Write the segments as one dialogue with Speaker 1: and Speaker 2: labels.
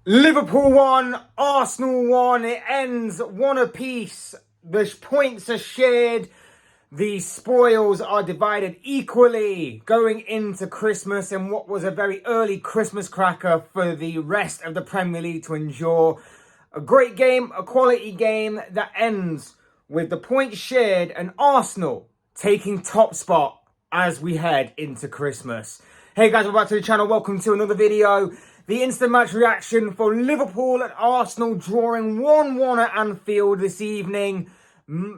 Speaker 1: Liverpool 1, Arsenal 1. It ends 1 apiece. The points are shared. The spoils are divided equally going into Christmas in what was a very early Christmas cracker for the rest of the Premier League to endure. A great game, a quality game that ends with the points shared and Arsenal taking top spot as we head into Christmas. Hey guys, welcome back to the channel. Welcome to another video. The instant match reaction for Liverpool and Arsenal drawing 1-1 at Anfield this evening.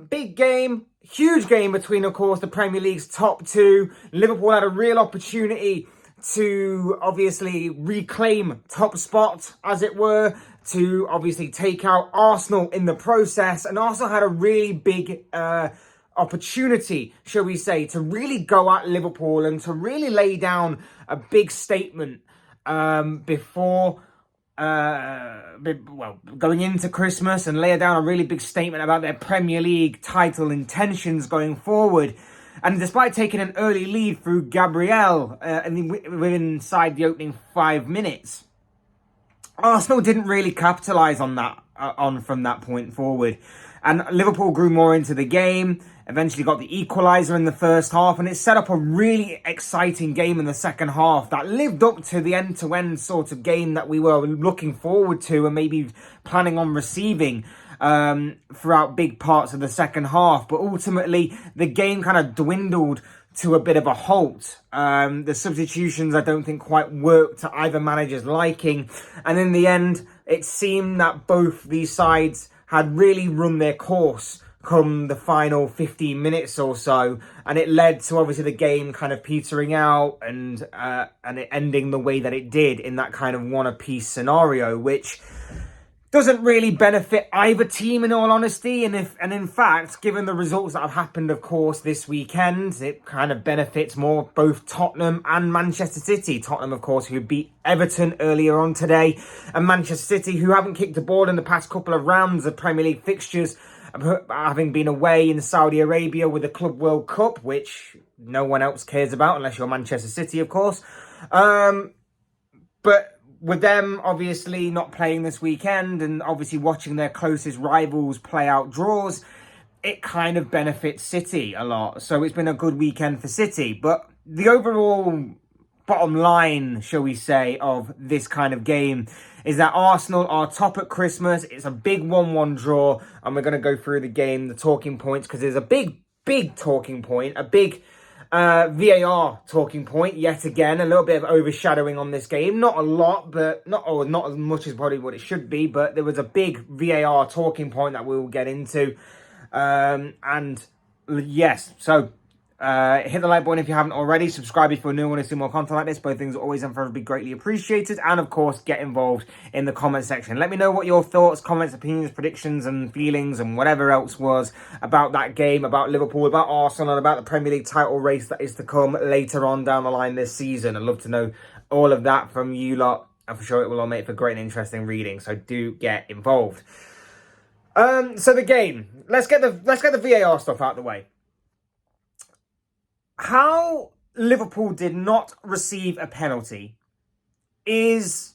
Speaker 1: Big game, huge game between, of course, the Premier League's top two. Liverpool had a real opportunity to obviously reclaim top spot, as it were, to obviously take out Arsenal in the process. And Arsenal had a really big opportunity, shall we say, to really go at Liverpool and to really lay down a big statement before going into Christmas, and lay down a really big statement about their Premier League title intentions going forward. And despite taking an early lead through Gabriel inside the opening 5 minutes, Arsenal didn't really capitalise on that from that point forward. And Liverpool grew more into the game, eventually got the equaliser in the first half, and it set up a really exciting game in the second half that lived up to the end-to-end sort of game that we were looking forward to and maybe planning on receiving throughout big parts of the second half. But ultimately, the game kind of dwindled to a bit of a halt. The substitutions, I don't think, quite worked to either manager's liking. And in the end, it seemed that both these sides had really run their course come the final 15 minutes or so, and it led to obviously the game kind of petering out and it ending the way that it did in that kind of one-apiece scenario, which doesn't really benefit either team, in all honesty. And in fact, given the results that have happened, of course, this weekend, it kind of benefits more both Tottenham and Manchester City. Tottenham, of course, who beat Everton earlier on today, and Manchester City, who haven't kicked a ball in the past couple of rounds of Premier League fixtures, having been away in Saudi Arabia with the Club World Cup, which no one else cares about unless you're Manchester City, of course. But with them obviously not playing this weekend and obviously watching their closest rivals play out draws, it kind of benefits City a lot. So it's been a good weekend for City. But the overall bottom line, shall we say, of this kind of game is that Arsenal are top at Christmas. It's a big 1-1 draw, and we're going to go through the game, the talking points, because there's a big talking point, a big VAR talking point yet again. A little bit of overshadowing on this game, not a lot, but not as much as probably what it should be. But there was a big VAR talking point that we will get into, and yes, so. Hit the like button if you haven't already. Subscribe if you're new and want to see more content like this. Both things are always and forever be greatly appreciated. And of course, get involved in the comment section. Let me know what your thoughts, comments, opinions, predictions and feelings and whatever else was about that game, about Liverpool, about Arsenal, and about the Premier League title race that is to come later on down the line this season. I'd love to know all of that from you lot. And for sure it will all make for great and interesting reading. So do get involved. So the game. Let's get the VAR stuff out of the way. How Liverpool did not receive a penalty is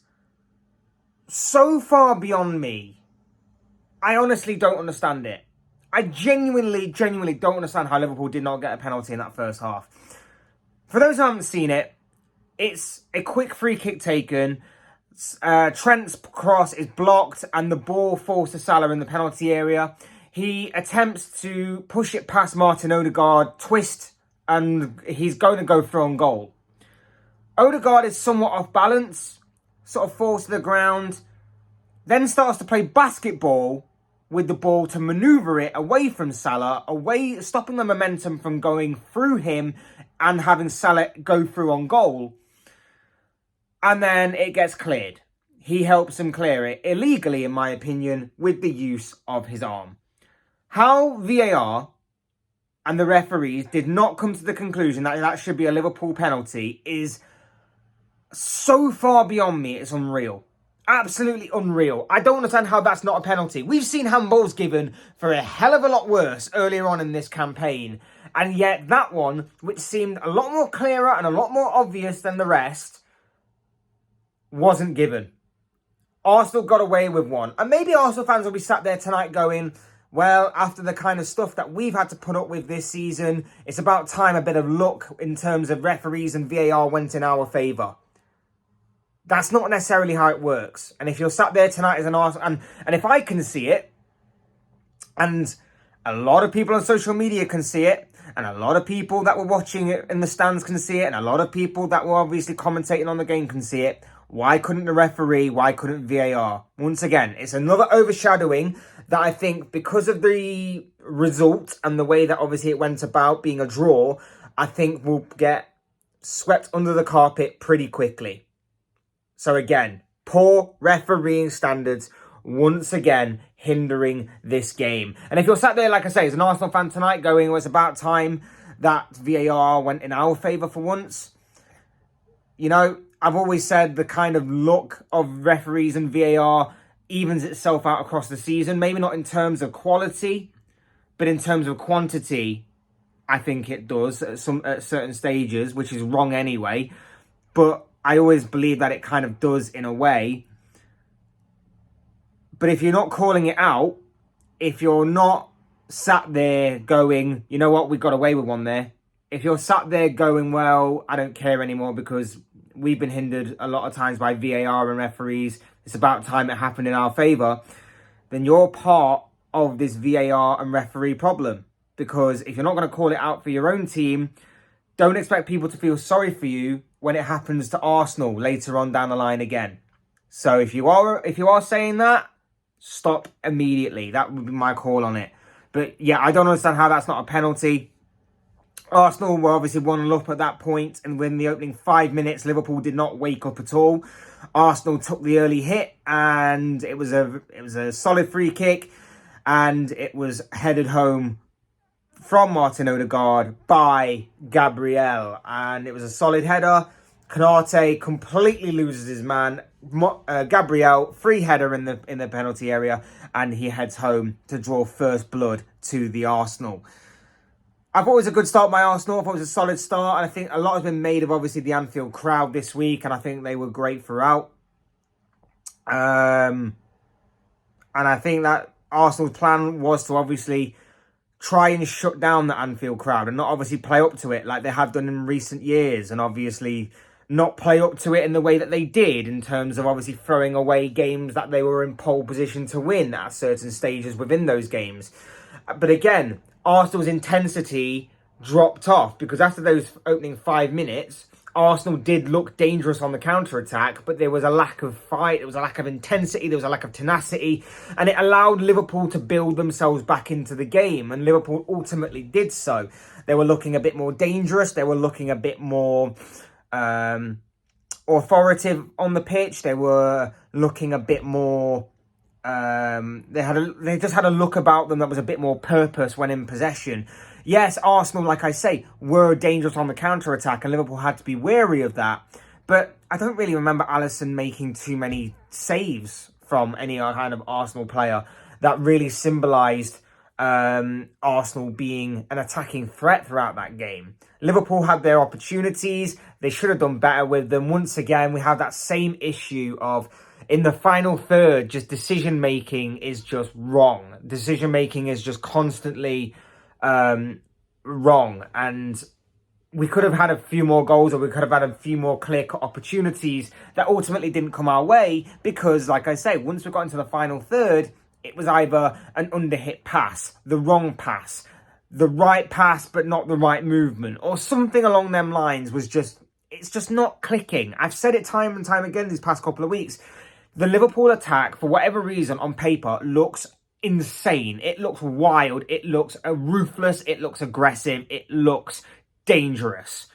Speaker 1: so far beyond me. I honestly don't understand it. I genuinely don't understand how Liverpool did not get a penalty in that first half. For those who haven't seen it, it's a quick free kick taken. Trent's cross is blocked and the ball falls to Salah in the penalty area. He attempts to push it past Martin Odegaard, twist, and he's going to go through on goal. Odegaard is somewhat off balance, sort of falls to the ground, then starts to play basketball with the ball to manoeuvre it away from Salah, stopping the momentum from going through him and having Salah go through on goal. And then it gets cleared. He helps him clear it, illegally in my opinion, with the use of his arm. How VAR and the referees did not come to the conclusion that that should be a Liverpool penalty is so far beyond me, it's unreal. Absolutely unreal. I don't understand how that's not a penalty. We've seen handballs given for a hell of a lot worse earlier on in this campaign. And yet that one, which seemed a lot more clearer and a lot more obvious than the rest, wasn't given. Arsenal got away with one. And maybe Arsenal fans will be sat there tonight going, well, after the kind of stuff that we've had to put up with this season, it's about time a bit of luck in terms of referees and VAR went in our favour. That's not necessarily how it works. And if you're sat there tonight as an Arsenal, and if I can see it, and a lot of people on social media can see it, and a lot of people that were watching it in the stands can see it, and a lot of people that were obviously commentating on the game can see it, why couldn't the referee, why couldn't VAR? Once again, it's another overshadowing that I think because of the result and the way that obviously it went about being a draw, I think will get swept under the carpet pretty quickly. So again, poor refereeing standards once again hindering this game. And if you're sat there, like I say, as an Arsenal fan tonight going, well, it's about time that VAR went in our favour for once. You know, I've always said the kind of look of referees and VAR evens itself out across the season. Maybe not in terms of quality, but in terms of quantity, I think it does at certain stages, which is wrong anyway. But I always believe that it kind of does in a way. But if you're not calling it out, if you're not sat there going, you know what, we got away with one there. If you're sat there going, well, I don't care anymore because we've been hindered a lot of times by VAR and referees, it's about time it happened in our favour, then you're part of this VAR and referee problem. Because if you're not going to call it out for your own team, don't expect people to feel sorry for you when it happens to Arsenal later on down the line again. So if you are saying that, stop immediately. That would be my call on it. But yeah, I don't understand how that's not a penalty. Arsenal were obviously 1-0 up at that point, and within the opening 5 minutes, Liverpool did not wake up at all. Arsenal took the early hit, and it was a solid free kick, and it was headed home from Martin Odegaard by Gabriel, and it was a solid header. Konate completely loses his man. Gabriel, free header in the penalty area, and he heads home to draw first blood to the Arsenal. I thought it was a good start by Arsenal. I thought it was a solid start, and I think a lot has been made of obviously the Anfield crowd this week, and I think they were great throughout. And I think that Arsenal's plan was to obviously try and shut down the Anfield crowd and not obviously play up to it like they have done in recent years, and obviously not play up to it in the way that they did in terms of obviously throwing away games that they were in pole position to win at certain stages within those games. But again, Arsenal's intensity dropped off because after those opening 5 minutes, Arsenal did look dangerous on the counter-attack, but there was a lack of fight, there was a lack of intensity, there was a lack of tenacity, and it allowed Liverpool to build themselves back into the game, and Liverpool ultimately did so. They were looking a bit more dangerous, they were looking a bit more authoritative on the pitch, they were looking a bit more... They just had a look about them that was a bit more purpose when in possession. Yes, Arsenal, like I say, were dangerous on the counter-attack, and Liverpool had to be wary of that. But I don't really remember Alisson making too many saves from any kind of Arsenal player that really symbolised Arsenal being an attacking threat throughout that game. Liverpool had their opportunities. They should have done better with them. Once again, we have that same issue of, in the final third, just decision-making is just wrong. Decision-making is just constantly wrong. And we could have had a few more goals, or we could have had a few more clear-cut opportunities that ultimately didn't come our way because, like I say, once we got into the final third, it was either an underhit pass, the wrong pass, the right pass but not the right movement, or something along them lines was just... It's just not clicking. I've said it time and time again these past couple of weeks. The Liverpool attack, for whatever reason, on paper, looks insane. It looks wild. It looks ruthless. It looks aggressive. It looks dangerous.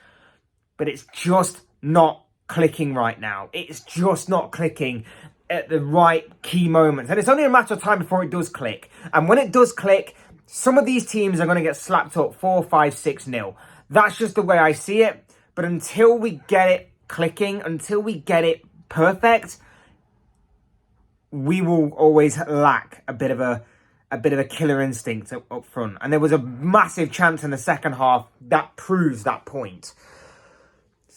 Speaker 1: But it's just not clicking right now. It's just not clicking at the right key moments. And it's only a matter of time before it does click. And when it does click, some of these teams are going to get slapped up 4, 5, 6-0. That's just the way I see it. But until we get it clicking, until we get it perfect, we will always lack a bit of a killer instinct up front. And there was a massive chance in the second half that proves that point.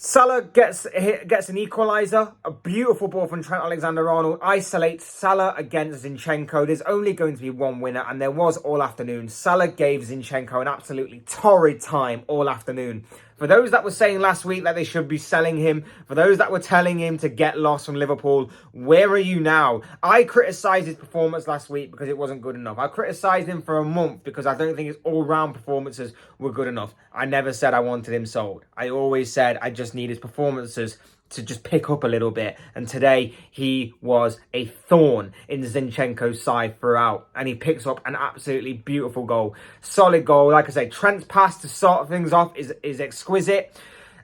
Speaker 1: Salah gets an equaliser, a beautiful ball from Trent Alexander-Arnold, isolates Salah against Zinchenko. There's only going to be one winner, and there was all afternoon. Salah gave Zinchenko an absolutely torrid time all afternoon. For those that were saying last week that they should be selling him, for those that were telling him to get lost from Liverpool, where are you now? I criticised his performance last week because it wasn't good enough. I criticised him for a month because I don't think his all-round performances were good enough. I never said I wanted him sold. I always said I just need his performances to just pick up a little bit. And today, he was a thorn in Zinchenko's side throughout. And he picks up an absolutely beautiful goal. Solid goal. Like I say, Trent's pass to start things off is exquisite.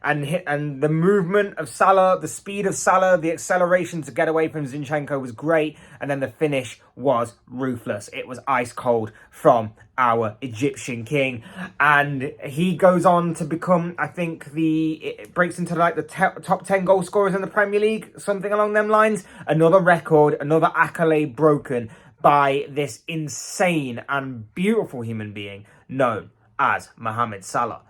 Speaker 1: And the movement of Salah, the speed of Salah, the acceleration to get away from Zinchenko was great. And then the finish was ruthless. It was ice cold from our Egyptian king. And he goes on to become, I think, it breaks into like the top 10 goal scorers in the Premier League, something along them lines. Another record, another accolade broken by this insane and beautiful human being known as Mohamed Salah.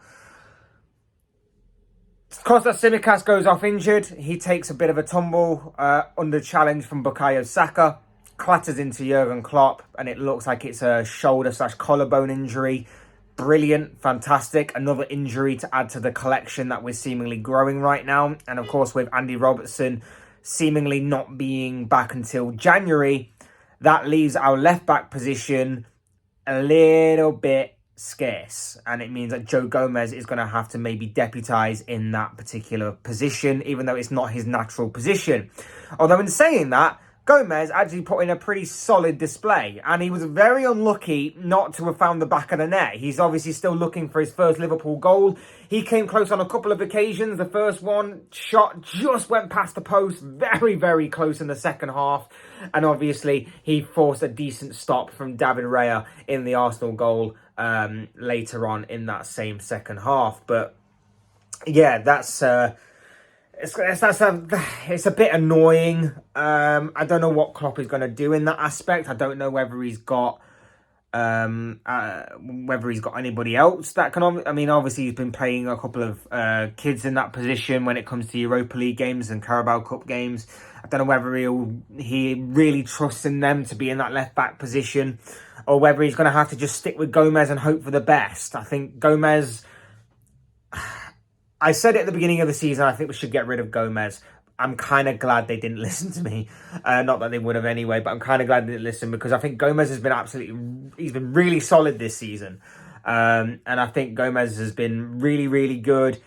Speaker 1: Kostas Tsimikas goes off injured. He takes a bit of a tumble under challenge from Bukayo Saka. Clatters into Jurgen Klopp, and it looks like it's a shoulder/collarbone injury. Brilliant, fantastic. Another injury to add to the collection that we're seemingly growing right now. And of course, with Andy Robertson seemingly not being back until January, that leaves our left-back position a little bit scarce, and it means that Joe Gomez is going to have to maybe deputise in that particular position, even though it's not his natural position. Although in saying that, Gomez actually put in a pretty solid display, and he was very unlucky not to have found the back of the net. He's obviously still looking for his first Liverpool goal. He came close on a couple of occasions. The first one shot just went past the post, very, very close in the second half. And obviously, he forced a decent stop from David Raya in the Arsenal goal later on in that same second half. But yeah, it's a bit annoying. I don't know what Klopp is going to do in that aspect. I don't know whether he's got anybody else that can. I mean, obviously he's been playing a couple of kids in that position when it comes to Europa League games and Carabao Cup games. I don't know whether he really trusts in them to be in that left back position, or whether he's going to have to just stick with Gomez and hope for the best. I think Gomez. I said it at the beginning of the season, I think we should get rid of Gomez. I'm kind of glad they didn't listen to me. Not that they would have anyway, but I'm kind of glad they didn't listen, because I think Gomez has been he's been really solid this season. And I think Gomez has been really, really good.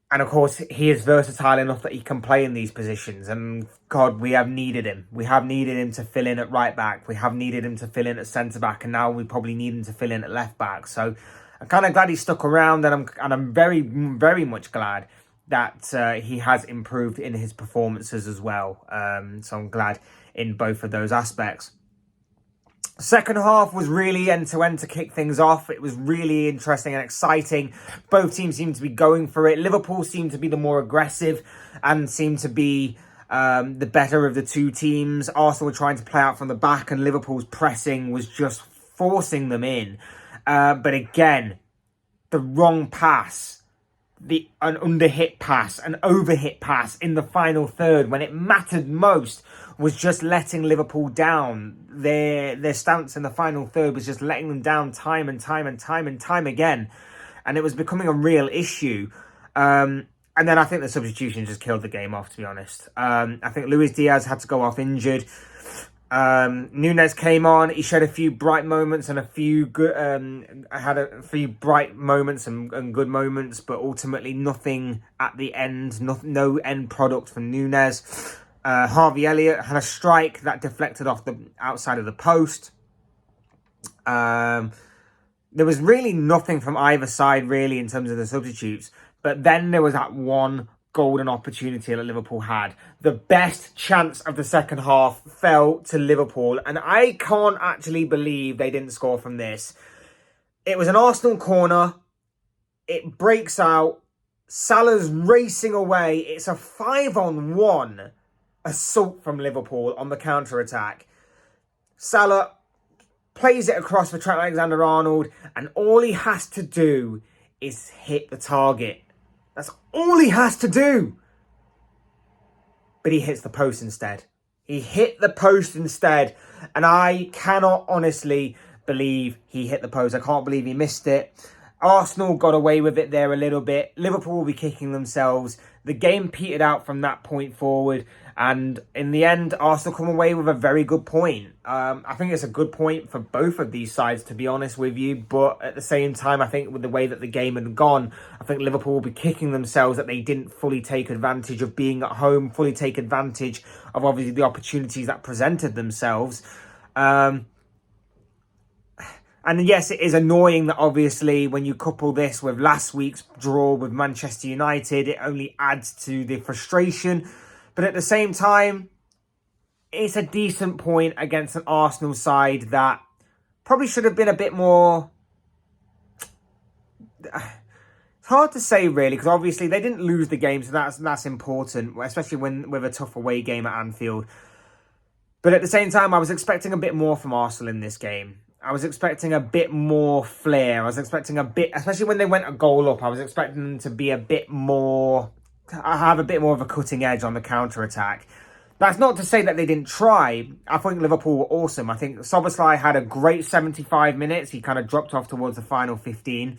Speaker 1: And of course, he is versatile enough that he can play in these positions. And God, we have needed him. We have needed him to fill in at right back. We have needed him to fill in at centre back. And now we probably need him to fill in at left back. So I'm kind of glad he stuck around, and I'm very, very much glad that he has improved in his performances as well. So I'm glad in both of those aspects. Second half was really end-to-end to kick things off. It was really interesting and exciting. Both teams seemed to be going for it. Liverpool seemed to be the more aggressive and seemed to be the better of the two teams. Arsenal were trying to play out from the back, and Liverpool's pressing was just forcing them in. But again, the wrong pass, an underhit pass, an overhit pass in the final third when it mattered most was just letting Liverpool down. Their stance in the final third was just letting them down time and time again. And it was becoming a real issue. And then I think the substitution just killed the game off, to be honest. I think Luis Diaz had to go off injured. Nunes came on. He showed a few bright moments and a few good bright moments and good moments, but ultimately nothing at the end. No end product from Nunes. Harvey Elliott had a strike that deflected off the outside of the post. There was really nothing from either side really in terms of the substitutes, but then there was that one golden opportunity that Liverpool had. The best chance of the second half fell to Liverpool, and I can't actually believe they didn't score from this. It was an Arsenal corner. It breaks out. Salah's racing away. It's a 5-on-1 assault from Liverpool on the counter-attack. Salah plays it across for Trent Alexander-Arnold, and all he has to do is hit the target. That's all he has to do. But he hits the post instead. He hit the post instead. And I cannot honestly believe he hit the post. I can't believe he missed it. Arsenal got away with it there a little bit. Liverpool will be kicking themselves. The game petered out from that point forward. And in the end, Arsenal come away with a very good point. I think it's a good point for both of these sides, to be honest with you. But at the same time, I think with the way that the game had gone, I think Liverpool will be kicking themselves that they didn't fully take advantage of being at home, fully take advantage of obviously the opportunities that presented themselves. And yes, it is annoying that obviously when you couple this with last week's draw with Manchester United, it only adds to the frustration. But at the same time, it's a decent point against an Arsenal side that probably should have been a bit more... It's hard to say really, because obviously they didn't lose the game, so that's important, especially with a tough away game at Anfield. But at the same time, I was expecting a bit more from Arsenal in this game. I was expecting a bit more flair. I was expecting a bit, especially when they went a goal up, I was expecting them to be a bit more... I have a bit more of a cutting edge on the counter-attack. That's not to say that they didn't try. I think Liverpool were awesome. I think Szoboszlai had a great 75 minutes. He kind of dropped off towards the final 15.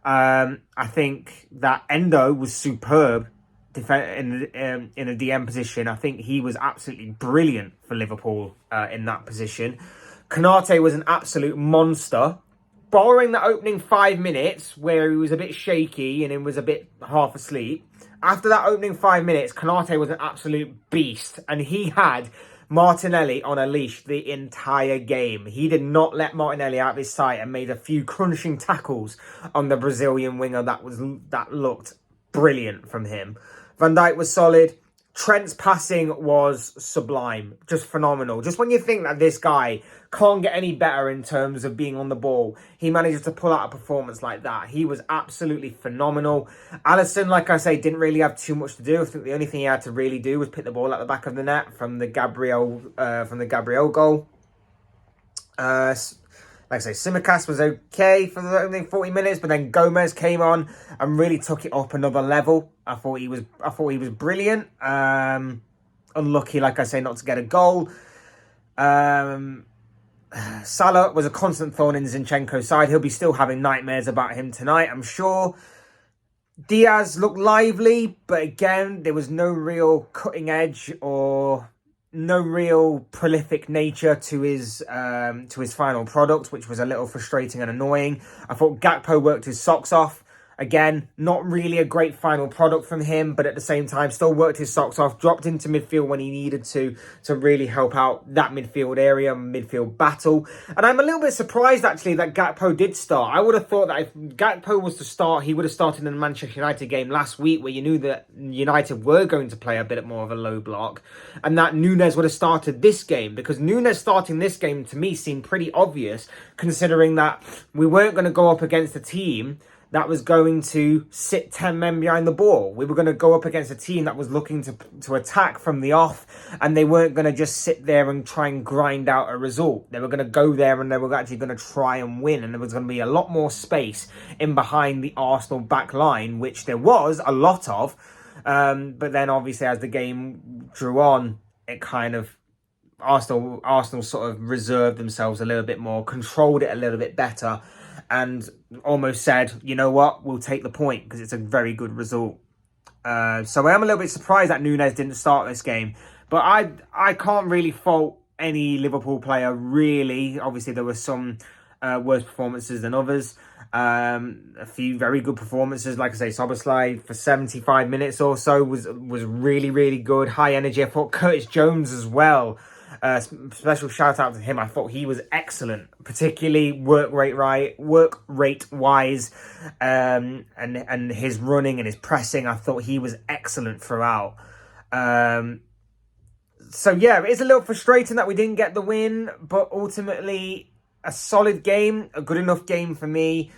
Speaker 1: I think that Endo was superb in a DM position. I think he was absolutely brilliant for Liverpool in that position. Konate was an absolute monster. Barring the opening 5 minutes where he was a bit shaky and he was a bit half asleep, after that opening 5 minutes, Konate was an absolute beast. And he had Martinelli on a leash the entire game. He did not let Martinelli out of his sight and made a few crunching tackles on the Brazilian winger that looked brilliant from him. Van Dijk was solid. Trent's passing was sublime, just phenomenal. Just when you think that this guy can't get any better in terms of being on the ball, he manages to pull out a performance like that. He was absolutely phenomenal. Alisson, like I say, didn't really have too much to do. I think the only thing he had to really do was pick the ball at the back of the net from the Gabriel goal. Like I say, Tsimikas was okay for the opening 40 minutes, but then Gomez came on and really took it up another level. I thought he was brilliant. Unlucky, like I say, not to get a goal. Salah was a constant thorn in Zinchenko's side. He'll be still having nightmares about him tonight, I'm sure. Diaz looked lively, but again, there was no real cutting edge or no real prolific nature to his final product, which was a little frustrating and annoying. I thought Gakpo worked his socks off. Again, not really a great final product from him, but at the same time, still worked his socks off, dropped into midfield when he needed to really help out that midfield area, midfield battle. And I'm a little bit surprised, actually, that Gakpo did start. I would have thought that if Gakpo was to start, he would have started in the Manchester United game last week, where you knew that United were going to play a bit more of a low block, and that Núñez would have started this game, because Núñez starting this game, to me, seemed pretty obvious, considering that we weren't going to go up against a team that was going to sit 10 men behind the ball. We were going to go up against a team that was looking to attack from the off, and they weren't going to just sit there and try and grind out a result. They were going to go there and they were actually going to try and win, and there was going to be a lot more space in behind the Arsenal back line, which there was a lot of. But then obviously as the game drew on, it kind of... Arsenal sort of reserved themselves a little bit more, controlled it a little bit better, and almost said, you know what, we'll take the point because it's a very good result. So I am a little bit surprised that Núñez didn't start this game. But I can't really fault any Liverpool player, really. Obviously, there were some worse performances than others. A few very good performances. Like I say, Szoboszlai for 75 minutes or so was really, really good. High energy. I thought Curtis Jones as well. Special shout out to him. I thought he was excellent, particularly work rate wise, and his running and his pressing. I thought he was excellent throughout. So yeah, it's a little frustrating that we didn't get the win, but ultimately a solid game, a good enough game for me.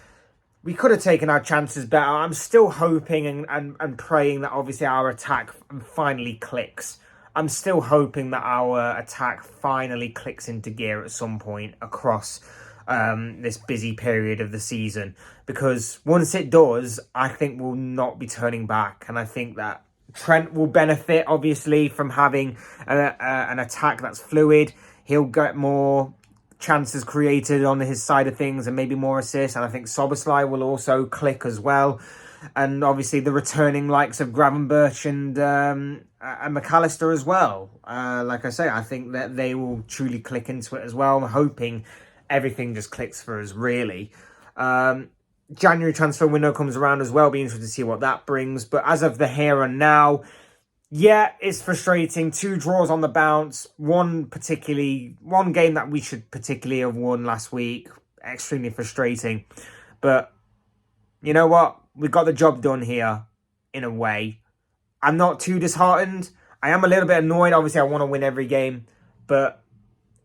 Speaker 1: We could have taken our chances better. I'm still hoping and praying that obviously our attack finally clicks. I'm still hoping that our attack finally clicks into gear at some point across this busy period of the season, because once it does, I think we'll not be turning back. And I think that Trent will benefit, obviously, from having an attack that's fluid. He'll get more chances created on his side of things and maybe more assists. And I think Szoboszlai will also click as well. And obviously the returning likes of Gravenberch and McAllister as well. Like I say, I think that they will truly click into it as well. I'm hoping everything just clicks for us, really. January transfer window comes around as well. Be interested to see what that brings. But as of the here and now, yeah, it's frustrating. 2 draws on the bounce. One game that we should particularly have won last week. Extremely frustrating. But you know what? We got the job done here, in a way. I'm not too disheartened. I am a little bit annoyed. Obviously, I want to win every game. But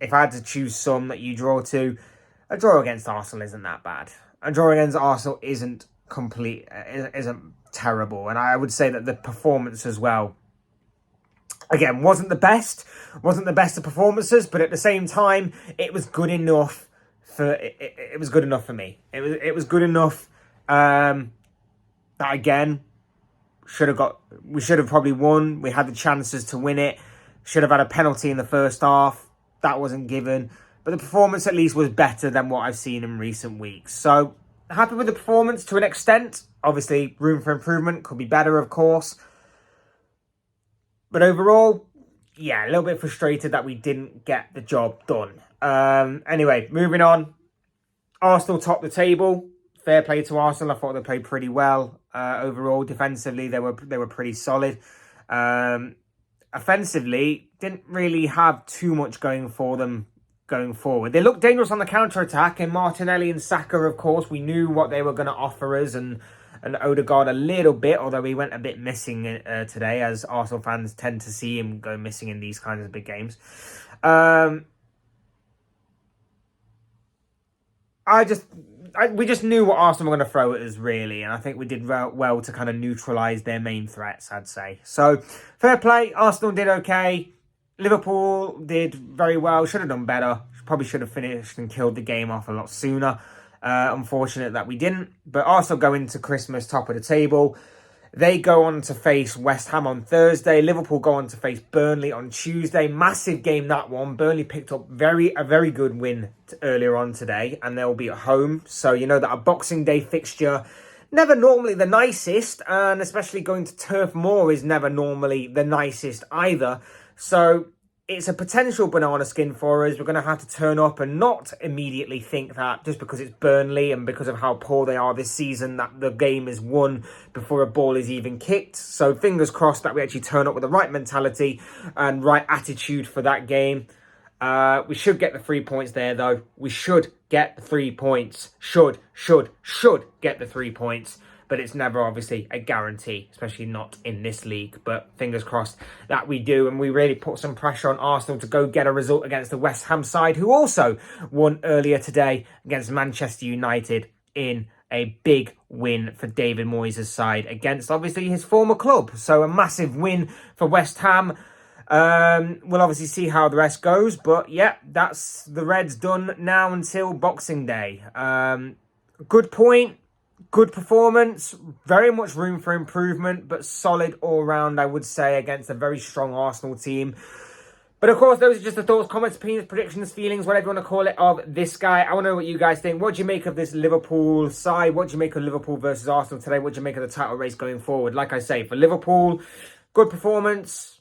Speaker 1: if I had to choose some that you draw to, a draw against Arsenal isn't that bad. A draw against Arsenal isn't terrible. And I would say that the performance as well, again, wasn't the best of performances, but at the same time, it was good enough for it was good enough for me. It was good enough that, again, we should have probably won. We had the chances to win it. Should have had a penalty in the first half. That wasn't given. But the performance at least was better than what I've seen in recent weeks. So, happy with the performance to an extent. Obviously, room for improvement. Could be better, of course. But overall, yeah, a little bit frustrated that we didn't get the job done. Anyway, moving on. Arsenal topped the table. Fair play to Arsenal. I thought they played pretty well. Overall, defensively, they were pretty solid. Offensively, didn't really have too much going for them going forward. They looked dangerous on the counter-attack, and Martinelli and Saka, of course, we knew what they were going to offer us, and Odegaard a little bit, although he went a bit missing today, as Arsenal fans tend to see him go missing in these kinds of big games. We just knew what Arsenal were going to throw at us, really, and I think we did well to kind of neutralise their main threats, I'd say. So, fair play. Arsenal did okay. Liverpool did very well. Should have done better. Probably should have finished and killed the game off a lot sooner. Unfortunate that we didn't. But Arsenal go into Christmas top of the table. They go on to face West Ham on Thursday. Liverpool go on to face Burnley on Tuesday. Massive game, that one. Burnley picked up a very good win earlier on today, and they'll be at home. So you know that a Boxing Day fixture, never normally the nicest, and especially going to Turf Moor is never normally the nicest either. So it's a potential banana skin for us. We're going to have to turn up and not immediately think that just because it's Burnley and because of how poor they are this season, that the game is won before a ball is even kicked. So fingers crossed that we actually turn up with the right mentality and right attitude for that game. We should get the 3 points there, though. We should get the 3 points. Should get the 3 points. But it's never, obviously, a guarantee, especially not in this league. But fingers crossed that we do. And we really put some pressure on Arsenal to go get a result against the West Ham side, who also won earlier today against Manchester United in a big win for David Moyes' side against, obviously, his former club. So a massive win for West Ham. We'll obviously see how the rest goes. But, yeah, that's the Reds done now until Boxing Day. Good point. Good performance, very much room for improvement, but solid all round, I would say, against a very strong Arsenal team. But of course, those are just the thoughts, comments, opinions, predictions, feelings, whatever you want to call it, of this guy. I want to know what you guys think. What do you make of this Liverpool side? What do you make of Liverpool versus Arsenal today? What do you make of the title race going forward? Like I say, for Liverpool, good performance,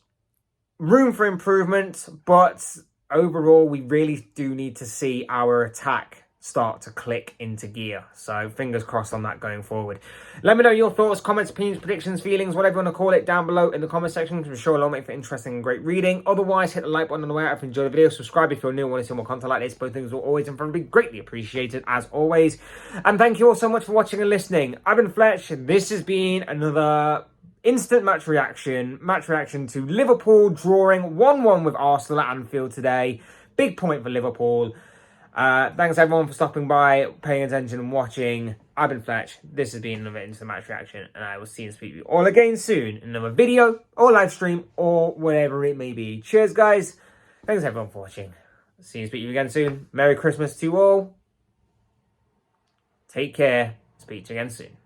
Speaker 1: room for improvement, but overall, we really do need to see our attack start to click into gear. So fingers crossed on that going forward. Let me know your thoughts, comments, opinions, predictions, feelings, whatever you want to call it, down below in the comment section. I'm sure it'll make for interesting and great reading. Otherwise, hit the like button on the way out if you enjoyed the video. Subscribe if you're new and want to see more content like this. Both things will always and probably be greatly appreciated, as always. And thank you all so much for watching and listening. I've been Fletch. This has been another instant match reaction to Liverpool drawing 1-1 with Arsenal at Anfield today. Big point for Liverpool. Thanks everyone for stopping by, paying attention and watching. I've been Fletch. This has been another instant match reaction, and I will see and speak to you all again soon in another video or live stream or whatever it may be. Cheers guys. Thanks everyone for watching. See and speak to you again soon. Merry Christmas to you all. Take care. Speak to you again soon.